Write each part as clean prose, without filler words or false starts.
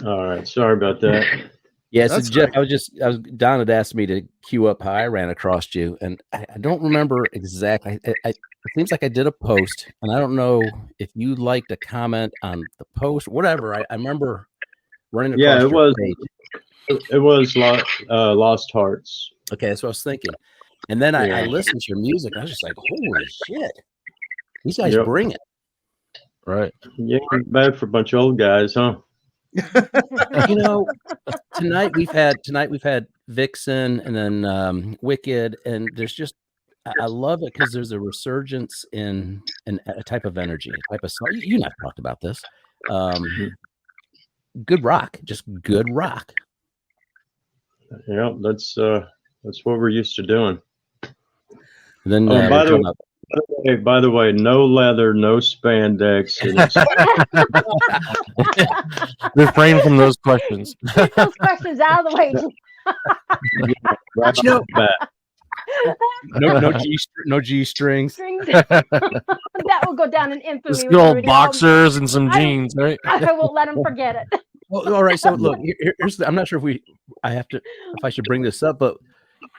All right. Sorry about that. Yeah, so Jeff, Don had asked me to queue up how I ran across you, and I don't remember exactly. It seems like I did a post, and I don't know if you liked a comment on the post, whatever. I remember running across. Yeah, it was Lost Hearts. Okay, that's what I was thinking. And then I listened to your music, and I was just like, holy shit, these guys bring it. Right. Yeah, bad for a bunch of old guys, huh? You know, tonight we've had Vixen and then Wicked, and there's just I love it because there's a resurgence in a type of energy, a type of song. You and I've talked about this. Good rock, just good rock. Yeah, that's what we're used to doing. And then by the way, no leather, no spandex. Refrain from those questions. Get those questions out of the way. No G strings. That will go down in infamy. Just good old boxers and some jeans, right? I won't let him forget it. Well, all right. So look, here's I'm not sure if I should bring this up, but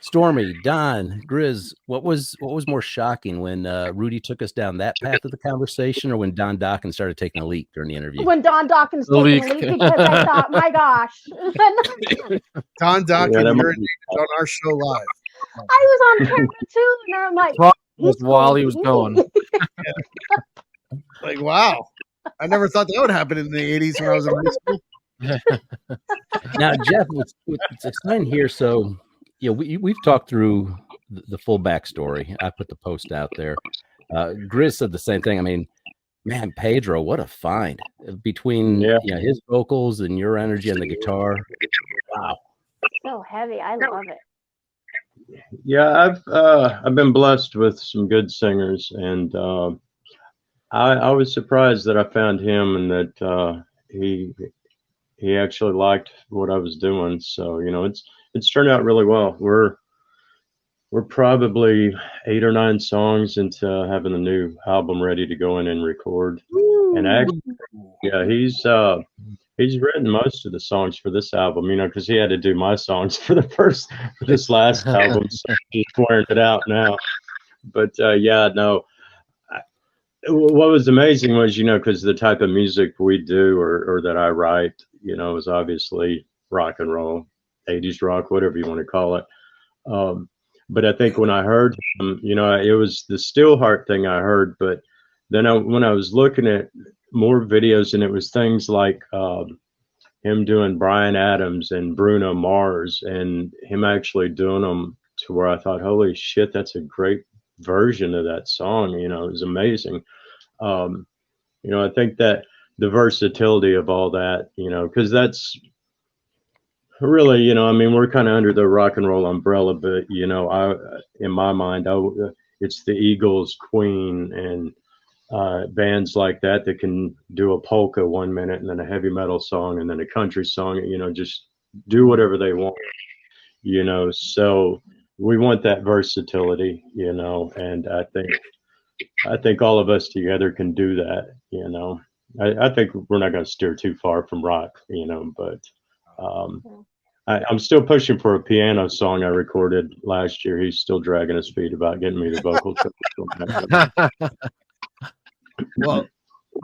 Stormy, Don, Griz, what was more shocking, when Rudy took us down that path of the conversation, or when Don Dawkins started taking a leak during the interview? When Don Dawkins took a leak, because I thought, my gosh. Don Dawkins, you're on our show live. I was on camera too, and I'm like, while he was going. Like, wow. I never thought that would happen in the 80s when I was in high school. Now, Jeff, it's explained here. So, we've talked through the full backstory. I put the post out there. Griz said the same thing. I mean, man, Pedro, what a find between his vocals and your energy on the guitar. Wow, so heavy. I love it. Yeah, I've been blessed with some good singers, and I was surprised that I found him, and that he actually liked what I was doing. So it's turned out really well. We're probably 8 or 9 songs into having the new album ready to go in and record. Ooh. And actually, he's written most of the songs for this album, because he had to do my songs for this last album. So he's wearing it out now. But what was amazing was, because the type of music we do or that I write, is obviously rock and roll, 80s rock, whatever you want to call it. But I think when I heard him, it was the Steelheart thing I heard. But then when I was looking at more videos, and it was things like him doing Bryan Adams and Bruno Mars, and him actually doing them to where I thought, holy shit, that's a great version of that song. It was amazing. I think that the versatility of all that, because that's really, we're kind of under the rock and roll umbrella, but in my mind, it's the Eagles, Queen, and bands like that can do a polka 1 minute and then a heavy metal song and then a country song, just do whatever they want, so we want that versatility, and I think all of us together can do that, I think we're not going to steer too far from rock, but I'm still pushing for a piano song I recorded last year. He's still dragging his feet about getting me the vocal. Well,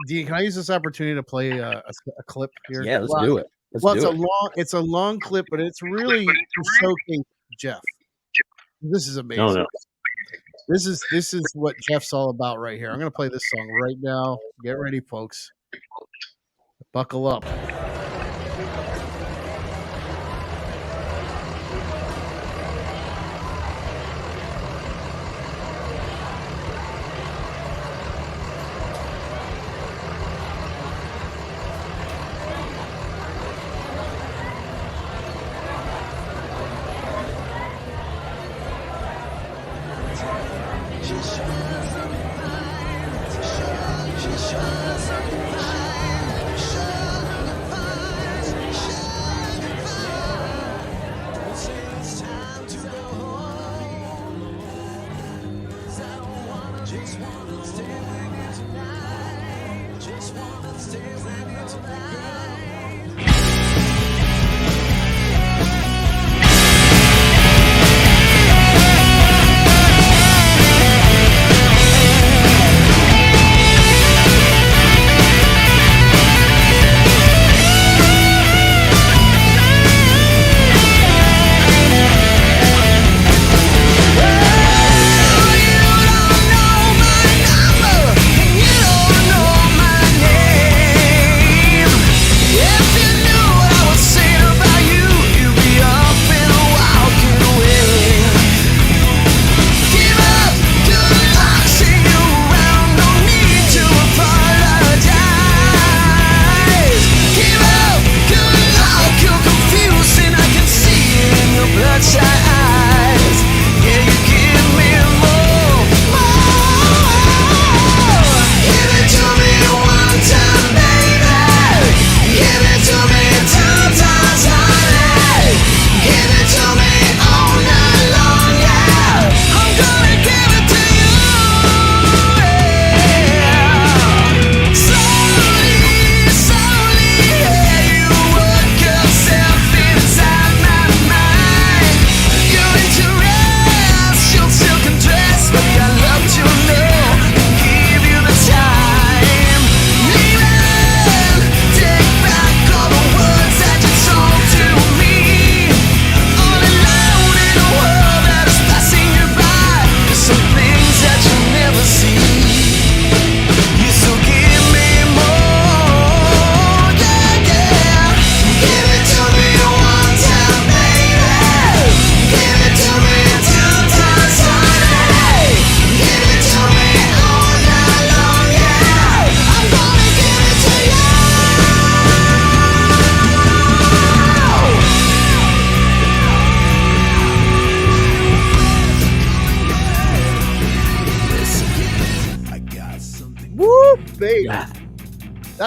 Dean, can I use this opportunity to play a clip here? Yeah, let's do it. It's a long clip, but it's really soaking Jeff. This is amazing. No. This is what Jeff's all about right here. I'm going to play this song right now. Get ready, folks. Buckle up.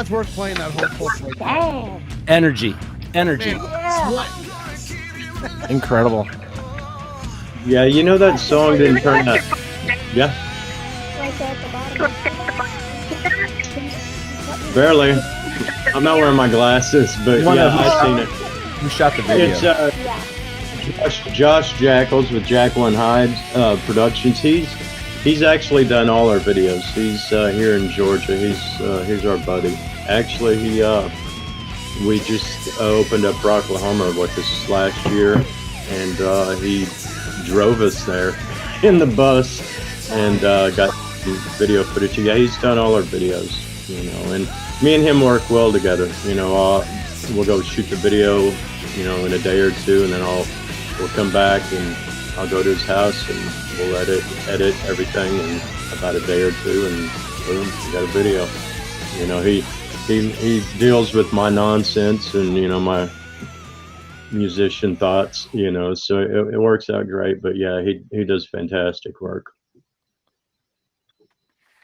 That's worth playing that whole clip right there. Dang. Energy. Energy. Yeah. Incredible. Yeah, you know that song didn't turn out. Yeah, Right there at the bottom. barely. I'm not wearing my glasses, but One yeah, of them. I've seen it. Who shot the video? It's Yeah. Josh Jackals with Jack One Hyde Productions. He's actually done all our videos. He's here in Georgia. He's our buddy. Actually, we just opened up Rocklahoma with this last year, and he drove us there in the bus and got some video footage. Yeah, he's done all our videos, you know, and me and him work well together. You know, we'll go shoot the video, you know, in a day or two, and then we'll come back and I'll go to his house and we'll edit everything in about a day or two, and boom, we got a video. You know, he deals with my nonsense and, you know, my musician thoughts, you know, so it works out great. But yeah, he does fantastic work.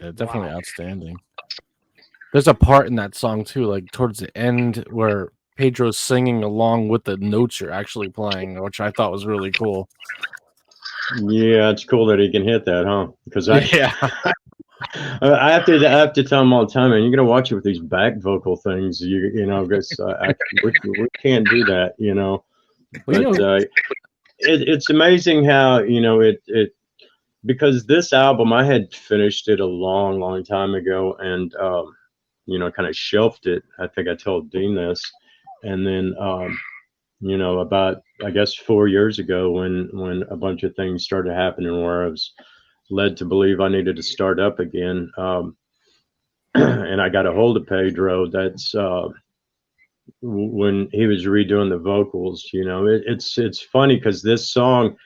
Yeah, definitely outstanding. There's a part in that song too, like towards the end, where Pedro's singing along with the notes you're actually playing, which I thought was really cool. Yeah, it's cool that he can hit that, huh? Because I have to tell him all the time, man, you got to watch it with these back vocal things, you know, because we can't do that, you know. Well, But it's amazing how, you know, it because this album, I had finished it a long time ago, and you know, kind of shelved it. I think I told Dean this, and then you know, about, I guess, 4 years ago, when a bunch of things started happening where I was led to believe I needed to start up again, and I got a hold of Pedro. That's when he was redoing the vocals. You know, it's funny because this song,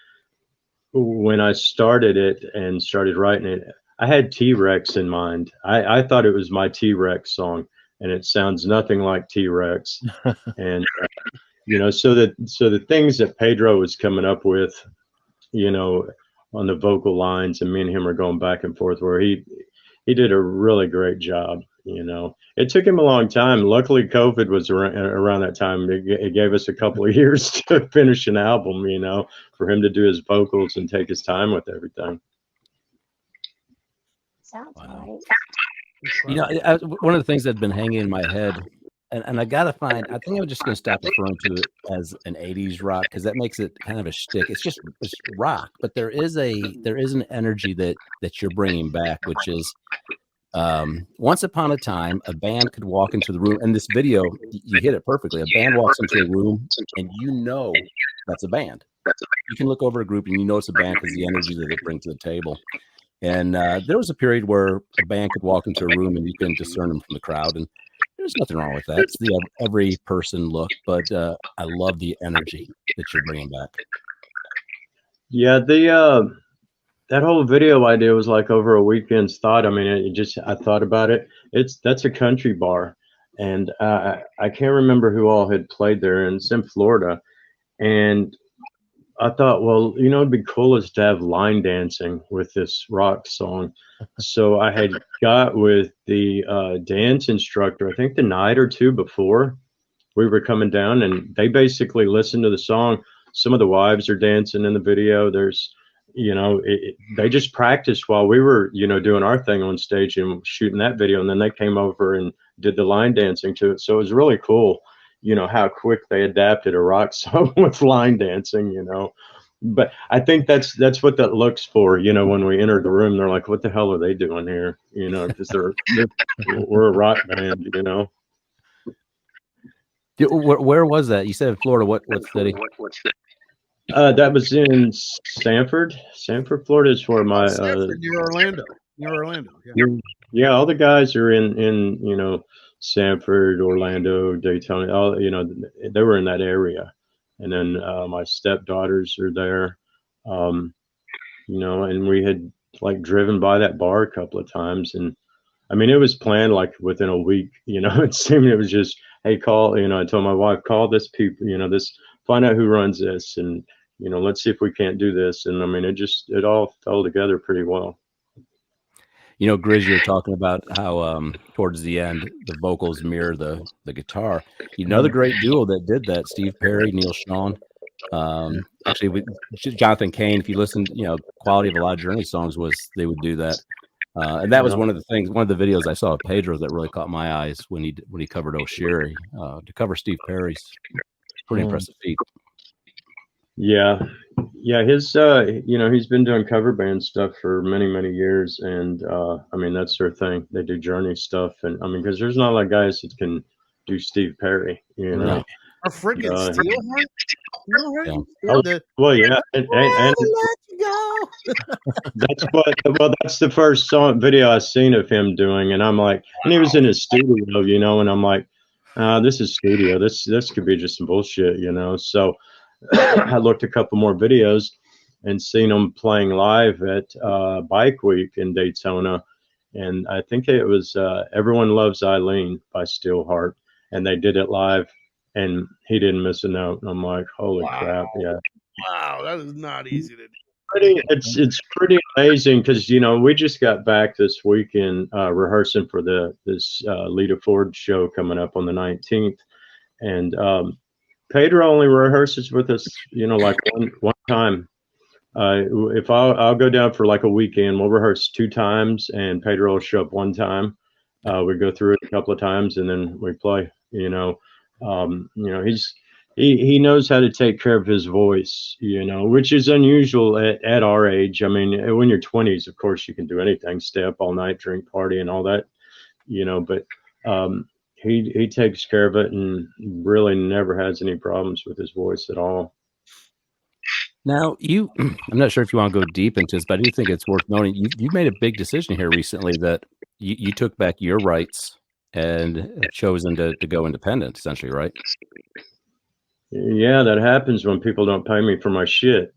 when I started it and started writing it, I had T-Rex in mind. I thought it was my T-Rex song, and it sounds nothing like T-Rex. And you know, so the things that Pedro was coming up with, you know, on the vocal lines, and me and him are going back and forth, where he did a really great job. You know, it took him a long time. Luckily, COVID was around that time. It gave us a couple of years to finish an album, you know, for him to do his vocals and take his time with everything. Sounds Wow. right. You know, one of the things that's been hanging in my head, and I gotta find, I think I'm just gonna stop referring to it as an 80s rock, because that makes it kind of a shtick. It's rock, but there is an energy that you're bringing back, which is once upon a time, a band could walk into the room, and this video, you hit it perfectly. A band walks into a room, and you know that's a band. You can look over a group and you know it's a band because the energy that they bring to the table. And there was a period where a band could walk into a room and you can discern them from the crowd, and there's nothing wrong with that. It's the every person look, but I love the energy that you're bringing back. Yeah, that whole video idea was like over a weekend's thought. I mean, I thought about it. That's a country bar, and I can't remember who all had played there, and it's in Florida. And I thought, well, you know, it'd be coolest to have line dancing with this rock song. So I had got with the dance instructor, I think the night or two before we were coming down, and they basically listened to the song. Some of the wives are dancing in the video. There's, you know, they just practiced while we were, you know, doing our thing on stage and shooting that video. And then they came over and did the line dancing to it. So it was really cool, you know, how quick they adapted a rock song with line dancing, you know. But I think that's what that looks for, you know. When we enter the room, they're like, what the hell are they doing here, you know, because we're a rock band, you know. Where was that? You said Florida. What city? That was in Sanford, Florida. Is where my near Orlando. Yeah. Yeah, all the guys are in you know, Sanford, Orlando, Daytona. All, you know, they were in that area. And then my stepdaughters are there, you know, and we had like driven by that bar a couple of times. And I mean, it was planned like within a week, you know. It seemed it was just, hey, call, you know, I told my wife, call this people, you know, this, find out who runs this, and, you know, let's see if we can't do this. And I mean, it all fell together pretty well. You know, Griz, you're talking about how towards the end the vocals mirror the guitar. Another great duo that did that, Steve Perry, Neil Sean. Actually, with Jonathan Cain, if you listened, you know, quality of a lot of Journey songs was they would do that. And that was one of the things, one of the videos I saw of Pedro that really caught my eyes when he covered O'Sherry. To cover Steve Perry's pretty impressive feat. Yeah, his you know, he's been doing cover band stuff for many years, and I mean, that's their thing. They do Journey stuff, and I mean, because there's not a lot of guys that can do Steve Perry, you know. No. A freaking Steelheart? Yeah. Well, yeah, and let you go. that's the first video I've seen of him doing, and I'm like, and he was in his studio, you know, and I'm like, this is studio. This could be just some bullshit, you know. So I looked a couple more videos and seen him playing live at Bike Week in Daytona, and I think it was Everyone Loves Eileen by Steelheart, and they did it live, and he didn't miss a note. And I'm like, holy crap, yeah. Wow, that is not easy to do. It's pretty amazing, because, you know, we just got back this weekend rehearsing for this Lita Ford show coming up on the 19th, and Pedro only rehearses with us, you know, like one time. If I'll go down for like a weekend, we'll rehearse 2 times, and Pedro will show up 1 time. We go through it a couple of times, and then we play. You know, he knows how to take care of his voice, you know, which is unusual at our age. I mean, when you're 20s, of course, you can do anything, stay up all night, drink, party, and all that, you know, but he takes care of it and really never has any problems with his voice at all. Now, I'm not sure if you want to go deep into this, but I do think it's worth noting. You made a big decision here recently that you took back your rights and have chosen to go independent, essentially, right? Yeah, that happens when people don't pay me for my shit.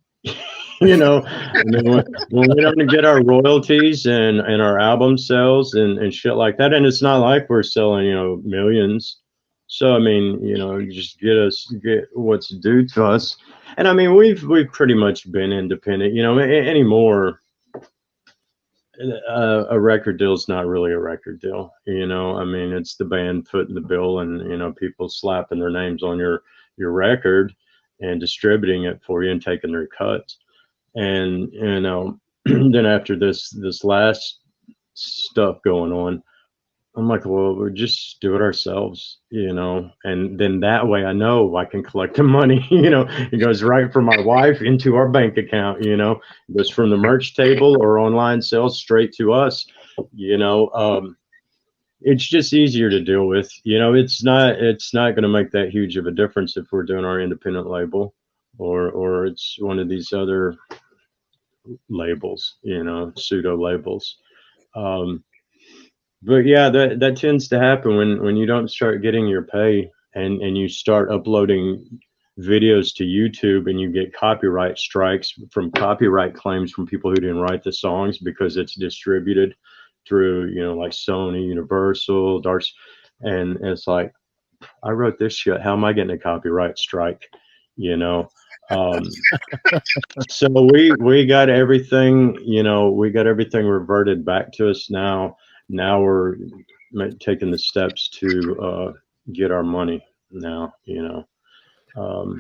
You know, I mean, when we don't get our royalties and our album sales and shit like that, and it's not like we're selling, you know, millions. So I mean, you know, you just get what's due to us. And I mean, we've pretty much been independent, you know. Anymore, a record deal is not really a record deal, you know. I mean, it's the band footing the bill, and, you know, people slapping their names on your record and distributing it for you and taking their cuts. And, you know, then after this last stuff going on, I'm like, well, we'll just do it ourselves, you know, and then that way I know I can collect the money, you know. It goes right from my wife into our bank account, you know. It goes from the merch table or online sales straight to us, you know. It's just easier to deal with, you know. It's not going to make that huge of a difference if we're doing our independent label or it's one of these other labels, you know, pseudo labels. But yeah, that tends to happen when you don't start getting your pay and you start uploading videos to YouTube and you get copyright strikes from copyright claims from people who didn't write the songs because it's distributed through, you know, like Sony, Universal, Darts, and it's like, I wrote this shit. How am I getting a copyright strike? You know. So we got everything, you know, we got everything reverted back to us now. Now we're taking the steps to get our money now, you know.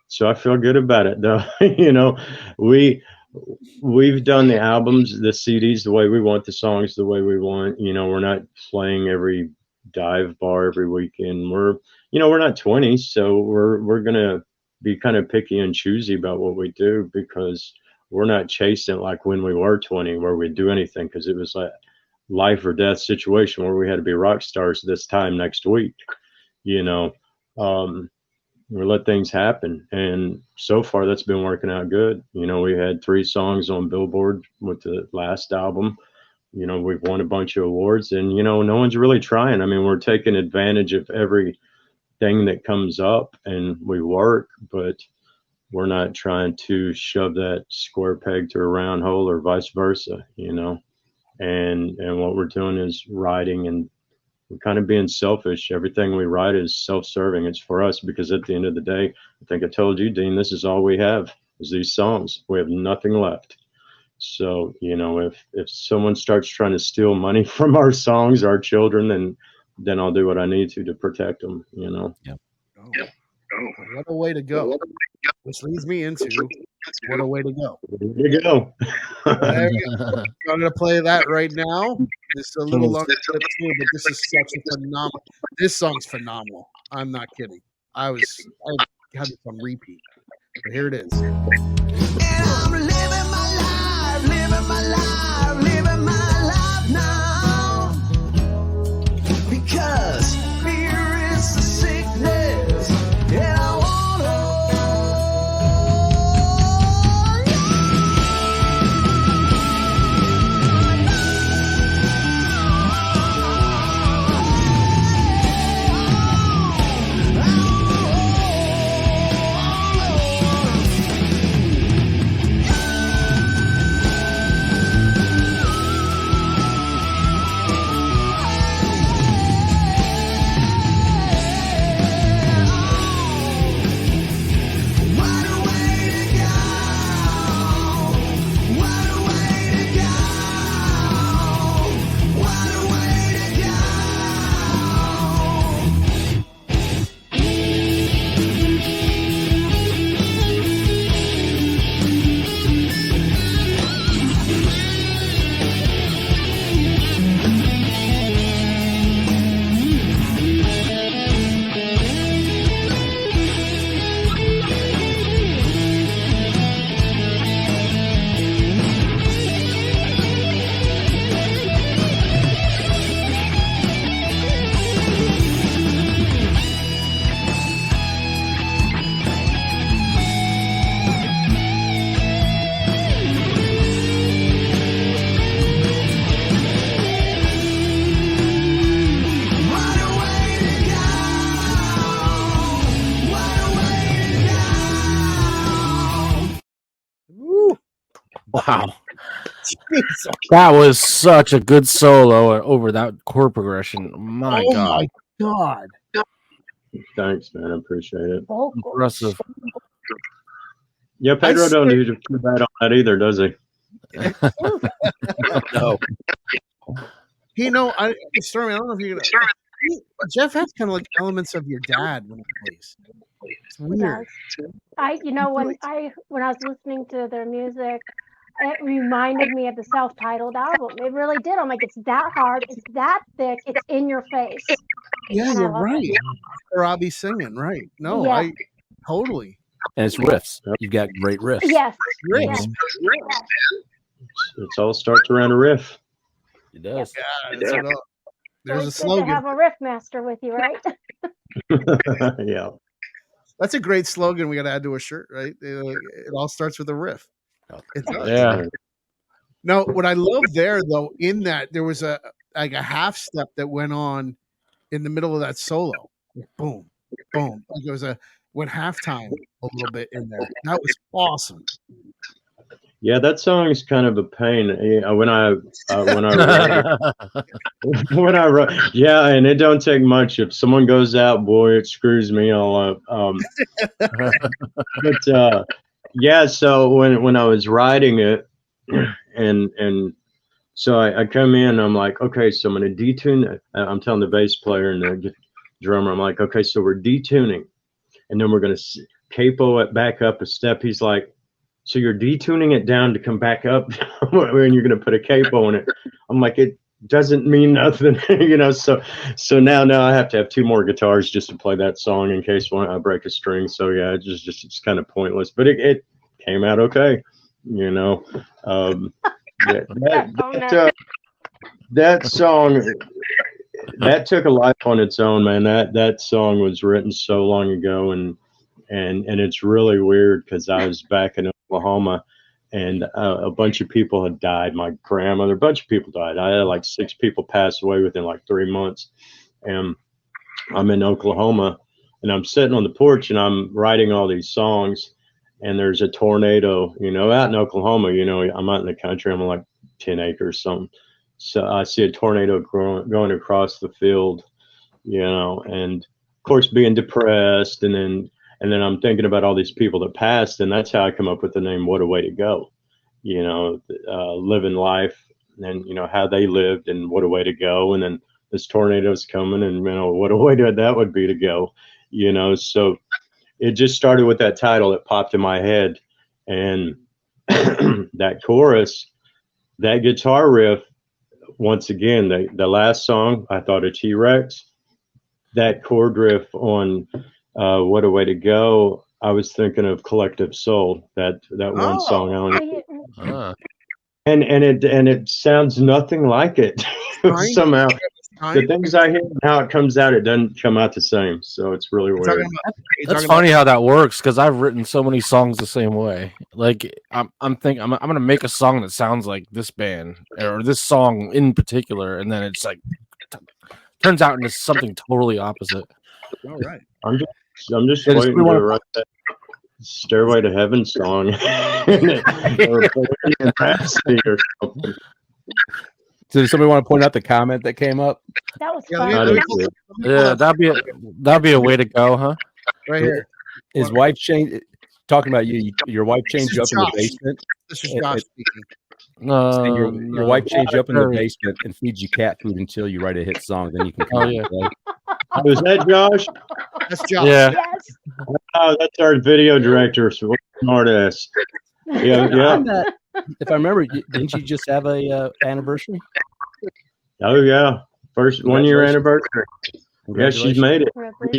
So I feel good about it, though. You know, we've done the albums, the CDs the way we want, the songs the way we want. You know, we're not playing every dive bar every weekend. We're not 20, so we're gonna be kind of picky and choosy about what we do, because we're not chasing like when we were 20, where we'd do anything because it was like life or death situation where we had to be rock stars this time next week, you know. We let things happen, and so far that's been working out good. You know, we had 3 songs on Billboard with the last album. You know, we've won a bunch of awards, and, you know, no one's really trying. I mean, we're taking advantage of everything that comes up, and we work, but we're not trying to shove that square peg to a round hole or vice versa, you know. And what we're doing is writing, and we're kind of being selfish. Everything we write is self-serving. It's for us, because at the end of the day, I think I told you, Dean, this is all we have is these songs. We have nothing left. So, you know, if someone starts trying to steal money from our songs, our children, then I'll do what I need to protect them, you know. Yeah. What a way to go. Which leads me into what a way to go. There you go. There you go. I'm going to play that right now. This is a little longer clip too, but this is such a phenomenal. This song's phenomenal. I'm not kidding. I had this on repeat. But here it is. And I'm living my life now. Because fear is the sickness, and I Wow. That was such a good solo over that chord progression. My God. God. Thanks, man. I appreciate it. Impressive. Yeah, Pedro don't do too bad on that either, does he? No. You know, Stormy, I don't know if you're gonna. Jeff has kind of like elements of your dad when he plays. It's weird. When I was listening to their music, it reminded me of the self-titled album. It really did. I'm like, it's that hard, it's that thick, it's in your face. Yeah, And you're right. Robbie singing, right? No, Yeah. I totally. And it's riffs. You've got great riffs. Yes. Riffs. Yes. It's all starts around a riff. It does. Yeah, that's what there's a It's good to slogan. have a riff master with you, right? Yeah. That's a great slogan we got to add to a shirt, right? It all starts with a riff. It does. Yeah. No, what I love there though, in that there was a half step that went on in the middle of that solo. Boom, boom. Like it went halftime a little bit in there. That was awesome. Yeah, that song is kind of a pain. When I wrote, yeah, and it don't take much. If someone goes out, boy, it screws me all up. But yeah, so when I was writing it, and so I come in, I'm like, okay, so I'm gonna detune. I'm telling the bass player and the drummer, I'm like, okay, so we're detuning, and then we're gonna capo it back up a step. He's like, so you're detuning it down to come back up when you're going to put a capo on it. I'm like, it doesn't mean nothing, you know? So now I have to have two more guitars just to play that song in case I break a string. So yeah, it's kind of pointless, but it came out okay, you know? That song, that took a life on its own, man. That song was written so long ago, and it's really weird because I was back in Oklahoma, and a bunch of people had died. My grandmother, a bunch of people died. I had like 6 people pass away within like 3 months, and I'm in Oklahoma, and I'm sitting on the porch, and I'm writing all these songs, and there's a tornado, you know, out in Oklahoma. You know, I'm out in the country. I'm on like 10 acres, something. So I see a tornado going across the field, you know, and of course being depressed, and then I'm thinking about all these people that passed, and that's how I come up with the name What a Way to Go. living life, and how they lived, and what a way to go. And then this tornado's coming, and what a way that would be to go. So it just started with that title that popped in my head, and that chorus, that guitar riff. Once again, the last song, I thought of T-Rex. That chord riff on "What a Way to Go," I was thinking of Collective Soul. That one song. And it sounds nothing like it. Somehow, the things I hear and how it comes out, it doesn't come out the same. So it's really weird. That's funny how that works, because I've written so many songs the same way. Like I'm thinking I'm gonna make a song that sounds like this band or this song in particular, and then it's like turns out into something totally opposite. All right. I'm just waiting to write that Stairway to Heaven song. Does somebody want to point out the comment that came up? That was Yeah, fun. Yeah, that'd be a way to go, huh? Right here. His wife changed. Talking about you, your wife changed you up in the basement. This is Josh speaking. And your wife changed you up in the basement and feeds you cat food until you write a hit song. Then you can come and play. Was that Josh? That's Josh. Yeah. Yes. Oh, that's our video director. So what a smart ass. Yeah. If I remember, didn't you just have a anniversary? Oh yeah, first 1 year anniversary. Yeah, she's made it.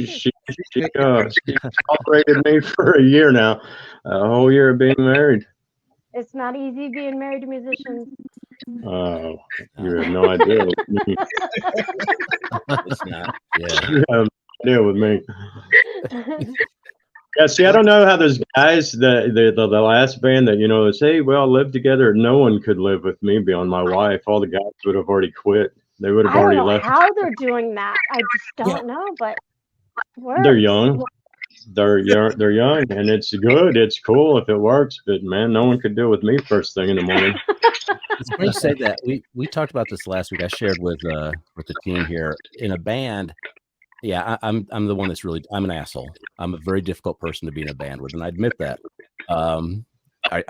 She tolerated me for a year now, a whole year of being married. It's not easy being married to musicians. Oh, you have no idea. It's not. Yeah. You have no idea with me. Yeah, see, I don't know how those guys, the last band that say, well, live together. No one could live with me beyond my wife. All the guys would have already quit. They would have already left. How they're doing that, I just don't know. But they're young. They're young, and it's good. It's cool if it works. But man, no one could deal with me first thing in the morning. It's funny you say that. We talked about this last week. I shared with the team here in a band. Yeah, I'm the one that's really, I'm an asshole. I'm a very difficult person to be in a band with, and I admit that. Are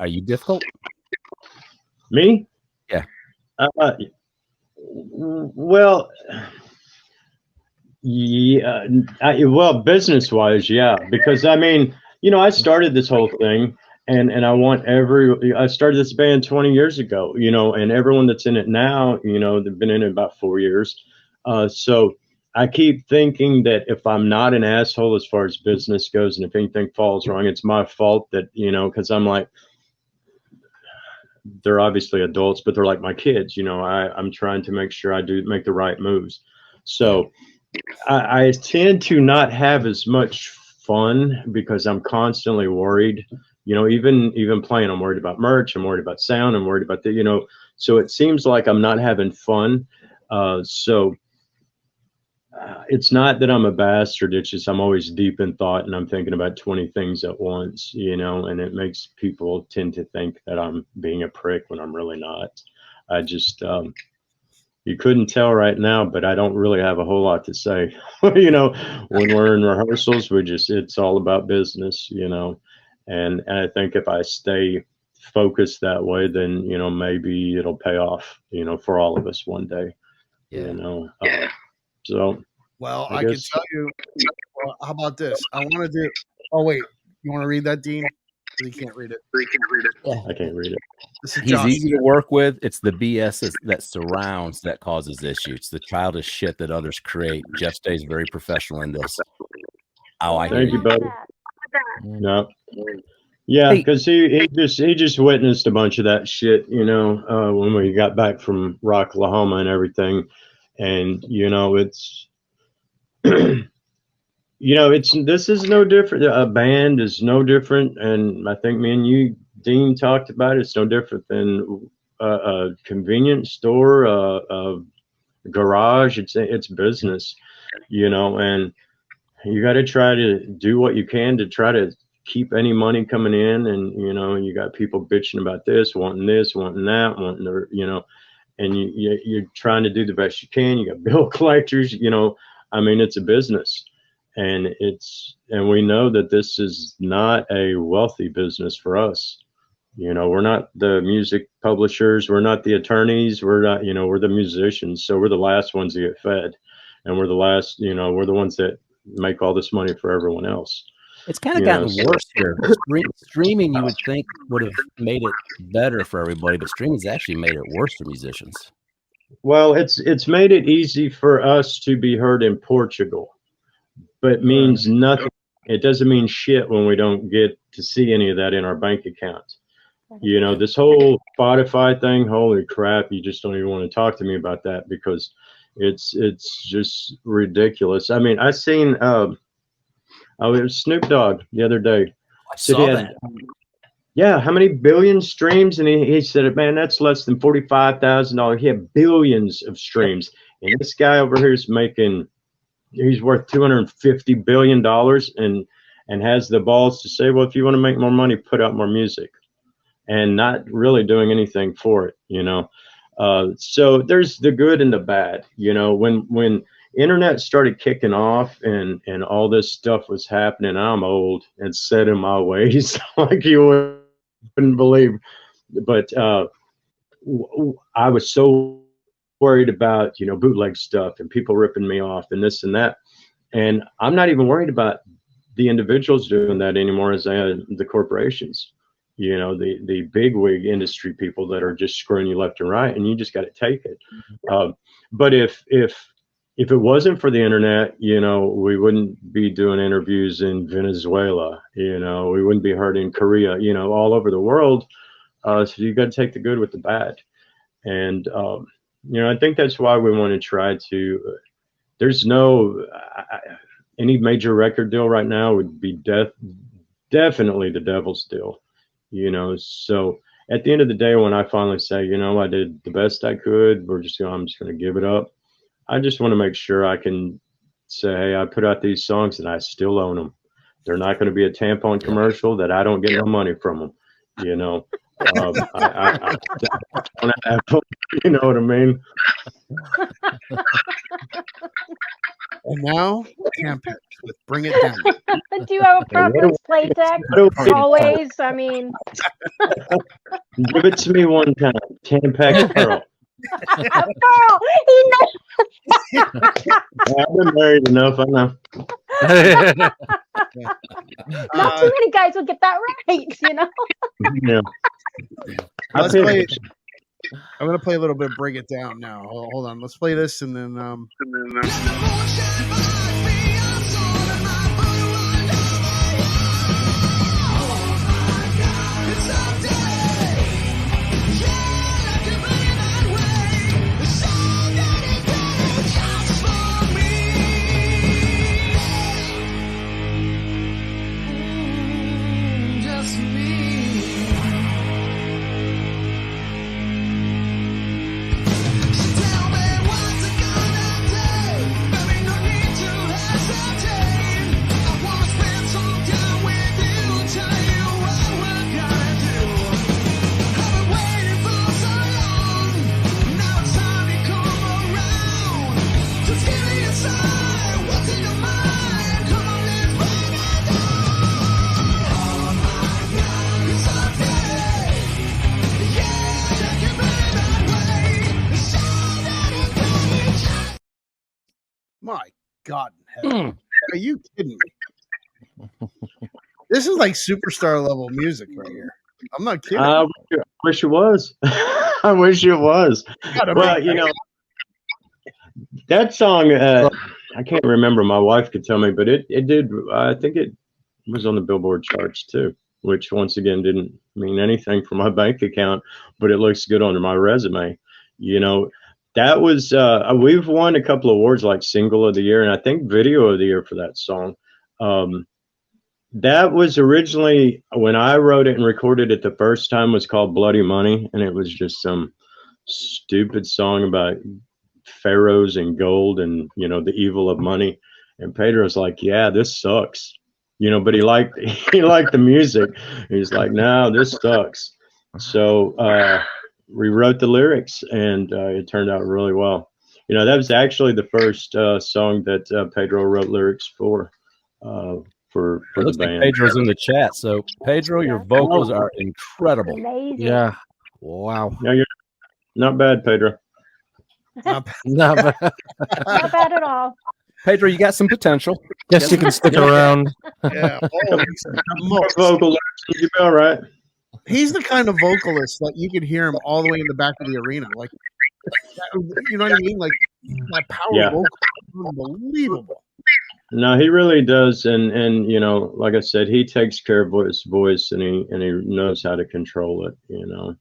you difficult? Me? Yeah. Well, yeah. Business wise, yeah. Because I started this whole thing, and I started this band 20 years ago, and everyone that's in it now, they've been in it about 4 years. So I keep thinking that if I'm not an asshole as far as business goes, and if anything falls wrong, it's my fault that, because I'm like, they're obviously adults, but they're like my kids, I'm trying to make sure I do make the right moves. So I tend to not have as much fun because I'm constantly worried, even playing, I'm worried about merch, I'm worried about sound, I'm worried about so it seems like I'm not having fun. It's not that I'm a bastard. It's just I'm always deep in thought, and I'm thinking about 20 things at once, and it makes people tend to think that I'm being a prick when I'm really not. I just, you couldn't tell right now, but I don't really have a whole lot to say. When we're in rehearsals, it's all about business, and I think if I stay focused that way, then, maybe it'll pay off, for all of us one day, So, well, I can tell you. Well, how about this? I want to do. Oh wait, you want to read that, Dean? He can't read it. I can't read it. This is He's Josh. easy to work with. It's the BS that surrounds that causes issues. It's the childish shit that others create. Jeff stays very professional in this. Oh, I Thank hear you, buddy. No. Yeah, because he just witnessed a bunch of that shit, when we got back from Rocklahoma and everything. And it's this is no different. A band is no different, and I think me and you, Dean, talked about it. It's no different than a convenience store, a garage. It's business, and you got to try to do what you can to try to keep any money coming in. And you got people bitching about this, wanting that, wanting the and you're trying to do the best you can. You got bill collectors, it's a business, and we know that this is not a wealthy business for us. We're not the music publishers. We're not the attorneys. We're not, we're the musicians. So we're the last ones to get fed. And we're the last, we're the ones that make all this money for everyone else. It's kind of gotten worse here. Streaming, you would think, would have made it better for everybody, but streaming's actually made it worse for musicians. Well, it's made it easy for us to be heard in Portugal, but means nothing. It doesn't mean shit when we don't get to see any of that in our bank account. This whole Spotify thing, holy crap, you just don't even want to talk to me about that because it's just ridiculous. I mean, I seen it was Snoop Dogg the other day. I saw that. Yeah, how many billion streams? And he said, man, that's less than $45,000. He had billions of streams. And this guy over here is he's worth $250 billion and has the balls to say, well, if you want to make more money, put out more music, and not really doing anything for it, So there's the good and the bad, when internet started kicking off and all this stuff was happening. I'm old and set in my ways like you wouldn't believe. But I was so worried about, bootleg stuff and people ripping me off and this and that. And I'm not even worried about the individuals doing that anymore as I am the corporations, the big wig industry people that are just screwing you left and right, and you just got to take it. But if it wasn't for the internet, we wouldn't be doing interviews in Venezuela, we wouldn't be heard in Korea, all over the world. So you got to take the good with the bad. And, I think that's why we want to try to, there's no, any major record deal right now would be definitely the devil's deal, so at the end of the day, when I finally say, I did the best I could, I'm just going to give it up. I just want to make sure I can say, hey, I put out these songs and I still own them. They're not going to be a tampon commercial that I don't get no money from them. I don't have, you know what I mean? And now, Tampax with Bring It Down. Do you have a preference, Playtex? Always, I mean. Give it to me one time. Tampax Pearl. Pearl, he knows. I've been married enough, I know. Not too many guys will get that right, Yeah. I'm going to play a little bit of Bring It Down now. Hold on. Let's play this and then... My God in heaven. Are you kidding me? This is like superstar level music right here. I'm not kidding. I wish it was. I wish it was. Well, that song, I can't remember. My wife could tell me, but it did. I think it was on the Billboard charts too, which once again didn't mean anything for my bank account, but it looks good on my resume. That was, we've won a couple of awards like Single of the Year and I think Video of the Year for that song. That was originally, when I wrote it and recorded it the first time, was called Bloody Money. And it was just some stupid song about pharaohs and gold and, the evil of money. And Pedro's like, yeah, this sucks, but he liked the music. He's like, no, this sucks. So, rewrote the lyrics and it turned out really well. That was actually the first song that Pedro wrote lyrics for for It the looks like band. Pedro's in the chat. So Pedro, your vocals are incredible. Amazing. Yeah. Wow. Yeah, you're not bad, Pedro. Not bad. Not bad at all. Pedro, you got some potential. Guess you can stick around. Yeah. Holy smokes. Vocal lessons, you'll be all right. He's the kind of vocalist that you could hear him all the way in the back of the arena. Like, you know what I mean? Like, that power Yeah. vocal is unbelievable. No, he really does, and you know, like I said, he takes care of his voice, and he knows how to control it. You know,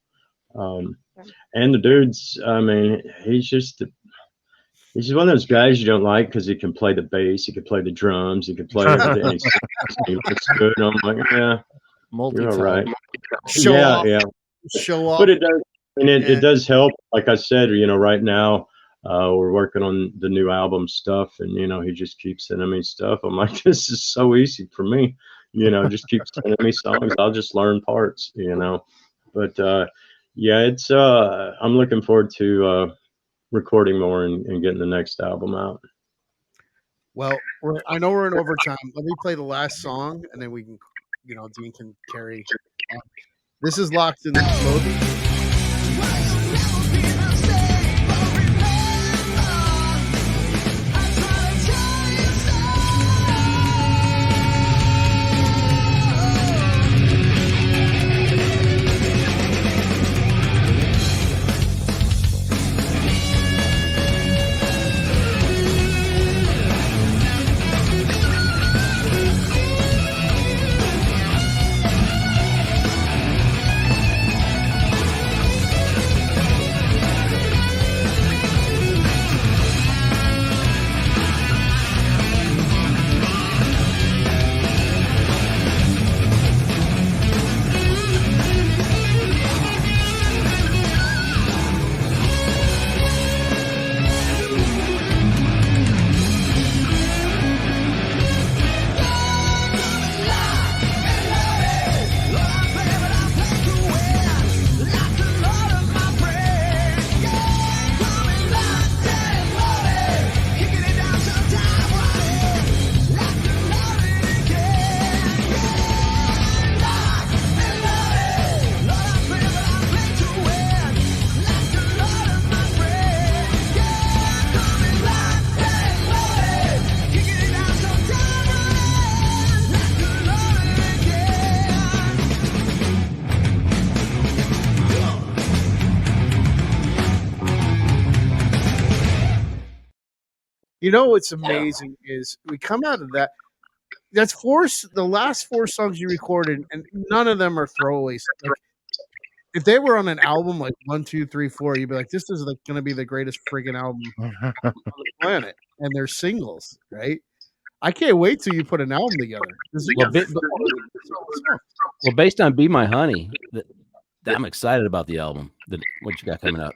and the dude's, I mean, he's just one of those guys you don't like because he can play the bass, he can play the drums, he can play everything. And he looks good. And I'm like, yeah, you're all right. Show off. Yeah. Show off. But it does, and it does help. Like I said, you know, right now. We're working on the new album stuff, and you know, he just keeps sending me stuff. I'm like, this is so easy for me, you know, just keep sending me songs. I'll just learn parts, you know. But yeah, it's I'm looking forward to recording more and getting the next album out. Well, I know we're in overtime. Let me play the last song, and then we can, you know, Dean can carry on. This is Locked in Loading. You know what's amazing is we come out of that. That's the last 4 songs you recorded, and none of them are throwaways. Like, if they were on an album like 1, 2, 3, 4, you'd be like, "This is like going to be the greatest friggin' album on the planet." And they're singles, right? I can't wait till you put an album together. Well, based on "Be My Honey," I'm excited about the album. What you got coming up?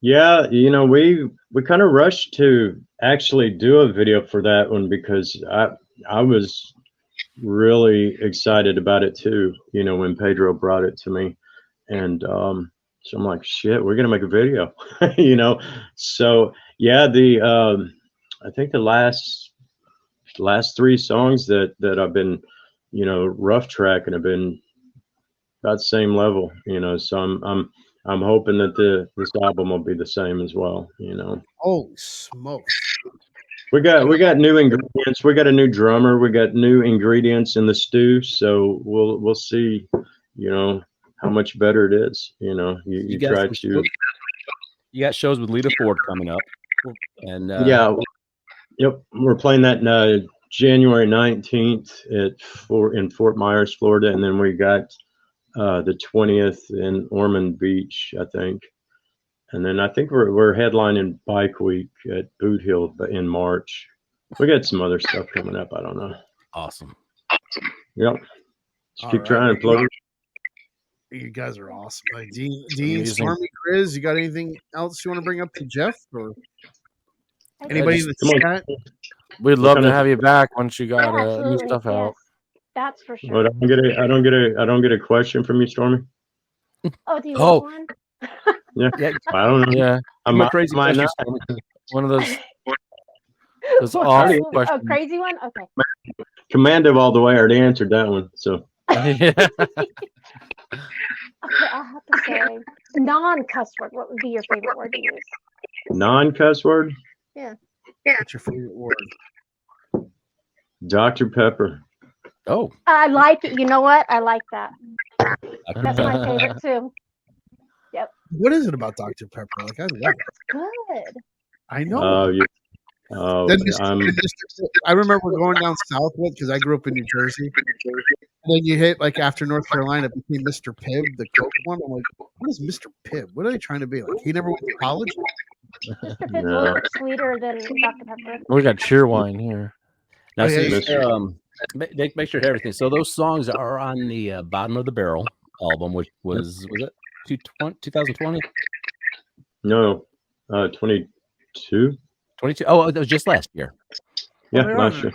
Yeah, you know, we kind of rushed to actually do a video for that one because I was really excited about it too, you know, when Pedro brought it to me. And so I'm like, shit, we're gonna make a video. You know. So yeah, I think the last 3 songs that I've been, you know, rough tracking have been about the same level, you know. So I'm hoping that this album will be the same as well, you know. Oh, smokes. We got new ingredients. We got a new drummer. We got new ingredients in the stew. So we'll see, you know, how much better it is. You know, you try to. You got shows with Lita Ford coming up, and yep, we're playing that January 19th in Fort Myers, Florida, and then we got the 20th in Ormond Beach, I think. And then I think we're headlining Bike Week at Boot Hill in March. We got some other stuff coming up. I don't know. Awesome. Yep. Just keep trying, plug. You guys are awesome. Like Dean, Stormy, Griz, you got anything else you want to bring up to Jeff or anybody in the chat? We'd love to have you back once you got new stuff out. That's for sure. But I don't get a question from you, Stormy. Oh, do you want one? Yeah. I don't know. Yeah, I'm a crazy question. one of those. That's awesome. A Question. crazy one? Okay. Commando all the way. I already answered that one. So Yeah. Okay, I have to say non-cuss word. What would be your favorite word to use? non-cuss word. What's your favorite word? Dr. Pepper. Oh, I like it. You know what? I like that. That's my favorite too. What is it about Dr. Pepper? Like, I love it. It's good. I know. Oh, yeah. Oh, Then I'm I remember going down southward because I grew up in New Jersey. And then you hit like after North Carolina, it became Mr. Pibb, the Coke one. I'm like, what is Mr. Pibb? What are they trying to be? Like, he never went to college? Mr. Pibb's a little bit sweeter than Dr. Pepper. We got Cheerwine here. now Oh, yeah, see, make sure everything. So those songs are on the Bottom of the Barrel album, which was it 2020? no, 22. 22. Oh, that was just last year. Yeah, they're last on year.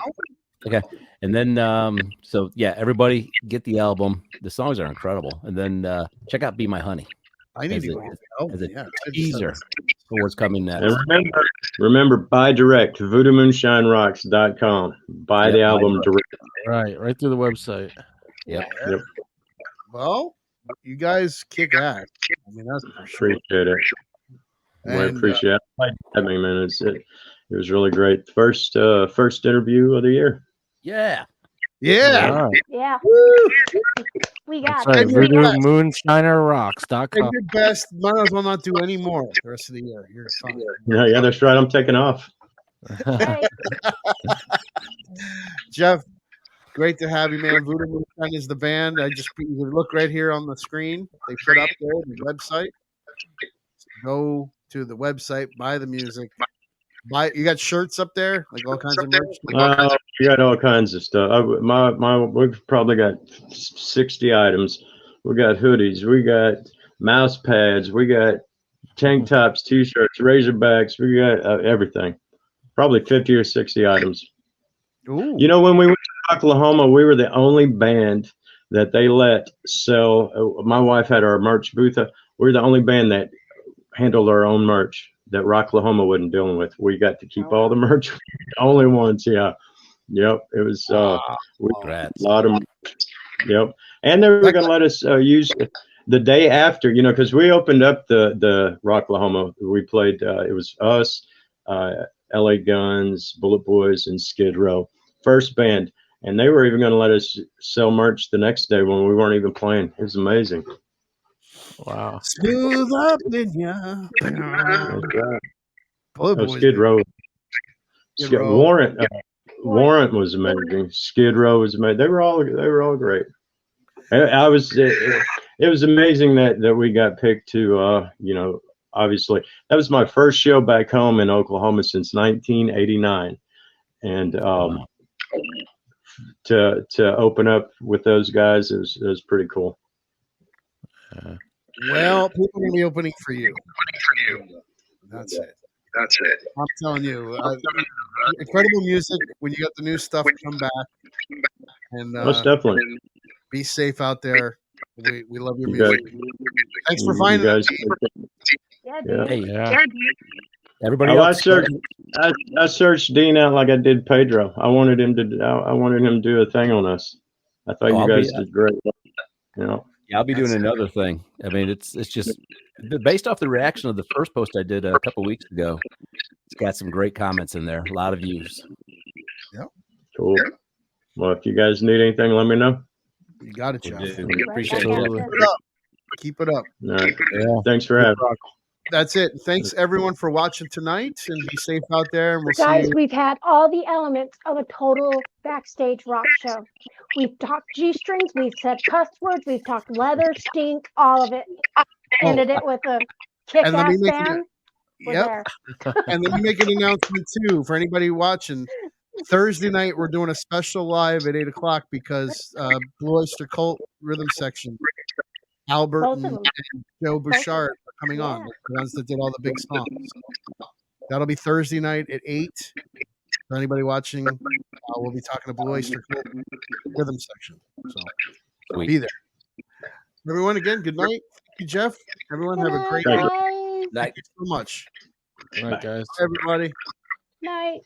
Okay. And then, so yeah, everybody get the album. The songs are incredible. And then check out Be My Honey I need as to a- go get the album. as a Yeah, teaser for what's coming next. And remember, buy direct. VoodooMoonshineRocks.com. Buy Yep, the buy album direct. Right through the website. Yep. Yep. Well, you guys kick ass. I mean, that's for sure. Appreciate it. I And, appreciate it. I mean, man, it was really great. First interview of the year. Yeah. yeah. All right. Yeah, Woo! we got That's right. And you're best. VoodooMoonshinerRocks.com. And your best. Might as well not do any more the rest of the year. You're fine. Yeah, that's right. I'm taking off. right. Jeff, great to have you, man. Voodoo Moonshine is the band. You can look right here on the screen. They put up there the website. Go to the website, buy the music. You got shirts up there, like all kinds of merch. We got all kinds of stuff. We've probably got 60 items. We got hoodies. We got mouse pads. We got tank tops, t-shirts, razorbacks. We got everything. Probably 50 or 60 items. Ooh. You know, when we went to Oklahoma, we were the only band that they let sell. My wife had our merch booth. We were the only band that handled our own merch that Rocklahoma wasn't dealing with. We got to keep all the merch. Only ones, yeah. Yep. It was Congrats. a lot of merch. Yep. And they were going to let us use the day after, you know, because we opened up the Rocklahoma. We played, it was us, LA Guns, Bullet Boys, and Skid Row. First band. And they were even going to let us sell merch the next day when we weren't even playing. It was amazing. Wow. Smooth up in ya. That's right. Bullet Oh, Boys, Skid Row. Skid Row. Warrant was amazing. Skid Row was amazing. They were all great. It was amazing that we got picked to you know, obviously that was my first show back home in Oklahoma since 1989, and to open up with those guys, it was pretty cool. Well, people will be opening for you. That's it. I'm telling you, incredible music. When you got the new stuff, come back and Most definitely. be safe out there. We love your You music. guys- Thanks for you finding guys. Yeah, Yeah. dude. Hey, Yeah. everybody Oh, I else. searched Dean out like I did Pedro. I wanted him to do a thing on us. I thought I'll you guys be- did great. You know. Yeah, I'll be doing another thing. I mean, it's just based off the reaction of the first post I did a couple weeks ago. It's got some great comments in there, a lot of views. Cool. Well, if you guys need anything, let me know. You got it, Jeff. We appreciate Right back it. at Keep it up. Keep it up. All right. Yeah. Thanks for having me. That's it. Thanks everyone for watching tonight, and be safe out there. And we'll Guys, see you. we've had all the elements of a total backstage rock show. We've talked G-strings, we've said cuss words, we've talked leather, stink, all of it. Ended it with a And let me kick-ass make it- band. We're Yep. there. And let me make an announcement too for anybody watching. Thursday night we're doing a special live at 8:00 because Blue Oyster Cult Rhythm Section, Albert Both of and them. Joe Both of Bouchard are coming on, Yeah. the ones that did all the big songs. That'll be Thursday night at 8. For anybody watching, we'll be talking to Blue Oyster Cult Rhythm Section. So Sweet. be there. Everyone, again, good night. Thank you, Jeff. Everyone, have a great Good night. night, Night. Thank you so much. All right, guys. Bye, everybody. night.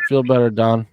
Feel better, Don.